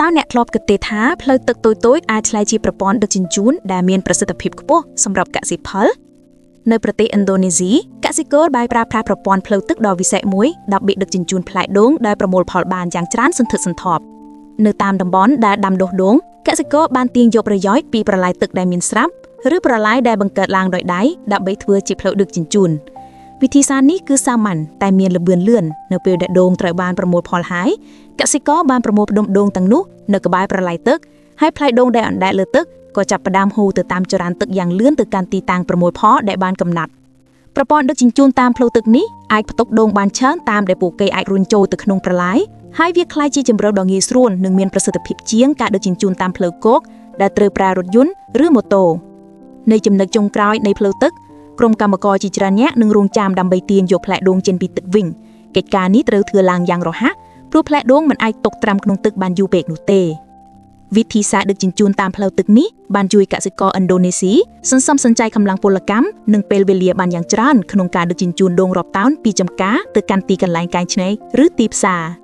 តើអ្នកធ្លាប់គិតទេថាផ្លូវទឹកតូចៗអាចក្លាយជាប្រព័ន្ធដឹកជញ្ជូនដែលមានប្រសិទ្ធភាពខ្ពស់សម្រាប់កសិផលនៅប្រទេសឥណ្ឌូនេស៊ីកសិករបានប្រើប្រាស់ប្រព័ន្ធផ្លូវទឹកដ៏វិសេសមួយដើម្បីដឹកជញ្ជូនផ្លែដូងដែលប្រមូលផលបានយ៉ាងច្រើនសន្ធឹកសន្ធាប់នៅតាមតំបន់ដែលដាំដុះដូងកសិករបានទាញយកប្រយោជន៍ពីប្រឡាយទឹកដែលមានស្រាប់ឬប្រឡាយដែលបង្កើតឡើងដោយដៃដើម្បីធ្វើជាផ្លូវដឹកជញ្ជូនវិធីសាស្ត្រនេះគឺសាមញ្ញតែមានល្បឿនលឿននៅពេលដែលដូងត្រូវបានប្រមូលផលហើយកសិករបានប្រមូលផ្ដុំដូងទាំងនោះនៅក្បែរប្រឡាយទឹកហើយផ្លែដូងដែលអណ្ដែតលើទឹកក៏ចាប់ផ្ដើមហូរទៅតាមចរន្តទឹកយ៉ាងលឿនទៅកាន់ទីតាំងប្រមូលផលដែលបានកំណត់ប្រព័ន្ធដឹកជញ្ជូនតាមផ្លូវទឹកនេះអាចផ្ទុកដូងបានច្រើនតាមដែលពួកគេអាចរុញចូលទៅក្នុងប្រឡាយហើយវាក្លាយជាជម្រើសដ៏ងាយស្រួលនិងមានប្រសិទ្ធភាពជាងការដឹកជញ្ជូនតាមផ្លូវគោកដែលត្រូវប្រើរថយន្តឬម៉ូតូនៅចំណុចចុងក្រោយនៃផ្លូវទឹកក្រុមកម្មករជាច្រើននាក់នឹងរង់ចាំដើម្បីទាញយកផ្លែដូងចេញពីទឹកវិញកិច្ចការនេះត្រូវធ្វើឡើងយ៉ាងរហ័សព្រោះផ្លែដូងមិនអាចទុកត្រាំក្នុងទឹកបានយូរពេកនោះទេវិធីសាស្ត្រដឹកជញ្ជូនតាមផ្លូវទឹកនេះបានជួយកសិករឥណ្ឌូនេស៊ីសន្សំសំចៃកម្លាំងពលកម្មនិងពេលវេលាបានយ៉ាងច្រើនក្នុងការដឹកជញ្ជូនដូងរាប់តោនពីចម្ការទៅកាន់ទីកន្លែងកែច្នៃឬទីផ្សារ